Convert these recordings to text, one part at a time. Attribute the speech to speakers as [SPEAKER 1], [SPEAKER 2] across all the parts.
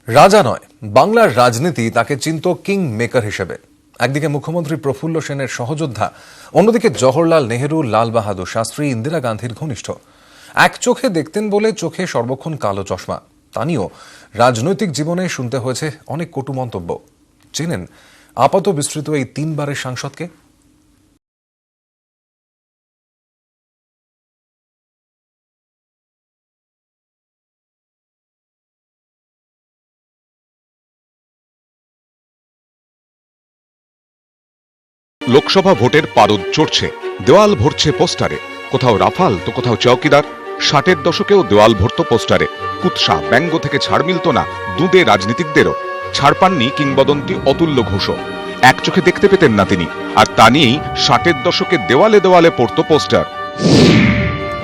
[SPEAKER 1] রাজা নয়, বাংলার রাজনীতি তাকে চিনত কিং মেকার হিসেবে। একদিকে মুখ্যমন্ত্রী প্রফুল্ল সেনের সহযোদ্ধা, অন্যদিকে জওহরলাল নেহেরু, লাল বাহাদুর শাস্ত্রী, ইন্দিরা গান্ধীর ঘনিষ্ঠ। এক চোখে দেখতেন বলে চোখে সর্বক্ষণ কালো চশমা। তা নিয়েও রাজনৈতিক জীবনে শুনতে হয়েছে অনেক কটু মন্তব্য। চেনেন আপাত বিস্তৃত এই 3 বারের সাংসদকে?
[SPEAKER 2] লোকসভা ভোটের পারদ চড়ছে, দেওয়াল ভরছে পোস্টারে। কোথাও রাফাল তো কোথাও চৌকিদার। 60-এর দশকেও দেওয়াল ভরত পোস্টারে। কুৎসা ব্যঙ্গ থেকে ছাড় মিলত না দুঁদে রাজনীতিকদেরও। ছাড় পাননি কিংবদন্তি অতুল্য ঘোষ। এক চোখে দেখতে পেতেন না তিনি, আর তা নিয়েই 60-এর দশকে দেওয়ালে দেওয়ালে পড়তো পোস্টার।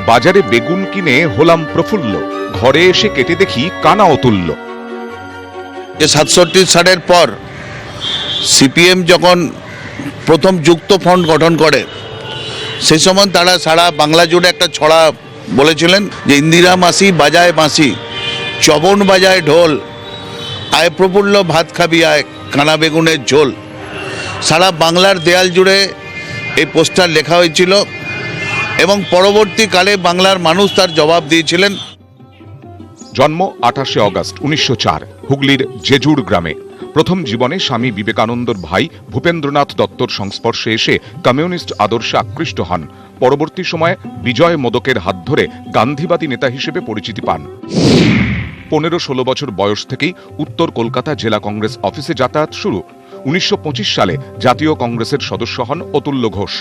[SPEAKER 2] বাজারে বেগুন কিনে হলাম প্রফুল্ল, ঘরে এসে কেটে দেখি কানা অতুল্য।
[SPEAKER 3] 67 সালের পর সিপিএম যখন প্রথম যুক্ত ফ্রন্ট গঠন করে, সেই সময় তারা সারা বাংলা জুড়ে একটা ছড়া বলেছিলেন যে ইন্দিরা মাসি বাজায় বাঁশি, চবন বাজায় ঢোল, আয় প্রফুল্ল ভাত খাবি আয়, কানা বেগুনের ঝোল। সারা বাংলার দেয়াল জুড়ে এই পোস্টার লেখা হয়েছিল এবং পরবর্তীকালে বাংলার মানুষ তার জবাব দিয়েছিলেন।
[SPEAKER 2] জন্ম 28শে অগস্ট 1904 হুগলির জেজুর গ্রামে। প্রথম জীবনে স্বামী বিবেকানন্দর ভাই ভূপেন্দ্রনাথ দত্তর সংস্পর্শে এসে কমিউনিস্ট আদর্শে আকৃষ্ট হন। পরবর্তী সময়ে বিজয় মোদকের হাত ধরে গান্ধীবাদী নেতা হিসেবে পরিচিতি পান। 15-16 বছর বয়স থেকেই উত্তর কলকাতা জেলা কংগ্রেস অফিসে যাতায়াত শুরু। 1925 সালে জাতীয় কংগ্রেসের সদস্য হন অতুল্য ঘোষ।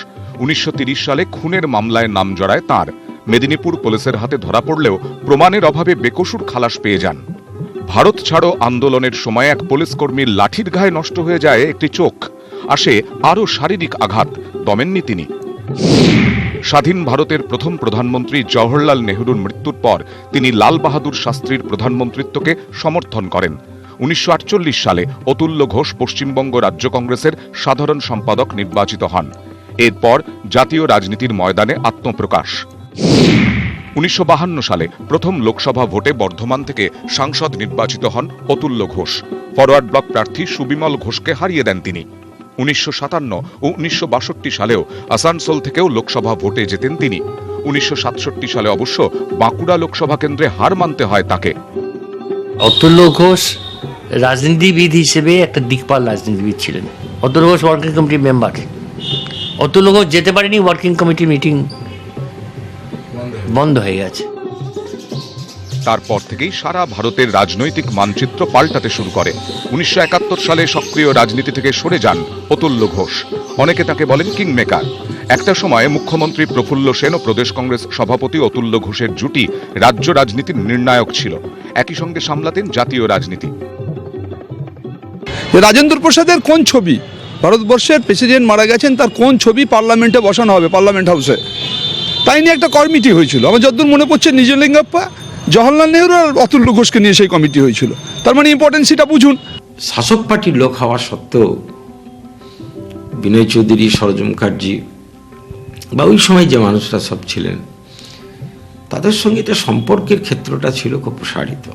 [SPEAKER 2] 1930 সালে খুনের মামলায় নাম জড়ায় তাঁর। মেদিনীপুর পুলিশের হাতে ধরা পড়লেও প্রমাণের অভাবে বেকসুর খালাস পেয়ে যান। ভারত ছাড়ো আন্দোলনের সময় এক পুলিশ কর্মীর লাঠির ঘায়ে নষ্ট হয়ে যায় একটি চোখ। আসে আরও শারীরিক আঘাত, দমেননি তিনি। স্বাধীন ভারতের প্রথম প্রধানমন্ত্রী জওহরলাল নেহরুর মৃত্যুর পর তিনি লাল বাহাদুর শাস্ত্রীর প্রধানমন্ত্রিত্বকে সমর্থন করেন। 1948 সালে অতুল্য ঘোষ পশ্চিমবঙ্গ রাজ্য কংগ্রেসের সাধারণ সম্পাদক নির্বাচিত হন। এরপর জাতীয় রাজনীতির ময়দানে আত্মপ্রকাশ। 1952 সালে প্রথম লোকসভা ভোটে বর্ধমান থেকে সাংসদ নির্বাচিত হন অতুল্য ঘোষ। ফরওয়ার্ড ব্লক প্রার্থী সুবিমল ঘোষকে হারিয়ে দেন তিনি। 1957 ও 1962 সালেও আসানসোল থেকেও লোকসভা ভোটে জেতেন তিনি। 1967 সালে অবশ্য বাঁকুড়া লোকসভা কেন্দ্রে হার মানতে হয় তাকে।
[SPEAKER 4] অতুল্য ঘোষ রাজনীতিবিদ হিসেবে একটা দিকপাল রাজনীতিবিদ ছিলেন। অতুল্য ঘোষ ওয়ার্কিং কমিটির মেম্বার। অতুল্য ঘোষ যেতে পারেনি, ওয়ার্কিং কমিটির মিটিং বন্ধ হয়ে গেছে।
[SPEAKER 2] তারপর থেকেই সারা ভারতের রাজনৈতিক মানচিত্র পাল্টাতে শুরু করে। 1971 সালে সক্রিয় রাজনীতি থেকে সরে যান অতুল্য ঘোষ। অনেকে তাকে বলেন কিং মেকার। একটা সময়ে মুখ্যমন্ত্রী প্রফুল্ল সেন ও প্রদেশ কংগ্রেস সভাপতি অতুল্য ঘোষের জুটি রাজ্য রাজনীতির নির্ণায়ক ছিল। একই সঙ্গে সামলাতেন জাতীয় রাজনীতি।
[SPEAKER 5] রাজেন্দ্র প্রসাদের কোন ছবি, ভারতবর্ষের প্রেসিডেন্ট মারা গেছেন, তার কোন ছবি পার্লামেন্টে বসানো হবে, পার্লামেন্ট হাউসে, তাই নিয়ে একটা কমিটি হয়েছিল। আমার যতদূর মনে পড়ছে নিজলিঙ্গাপ্পা, জওহরলাল নেহরু আর অতুল্য ঘোষকে নিয়ে সেই কমিটি হয়েছিল। তার মানে ইম্পর্টেন্সিটা বুঝুন।
[SPEAKER 6] শাসক পার্টির লোক হওয়া সত্ত্বেও বিনয় চৌধুরী, সরোজ মুখার্জি বা ওই সময় যে মানুষরা সব ছিলেন, তাদের সঙ্গে এটা সম্পর্কের ক্ষেত্রটা ছিল খুব প্রসারিত।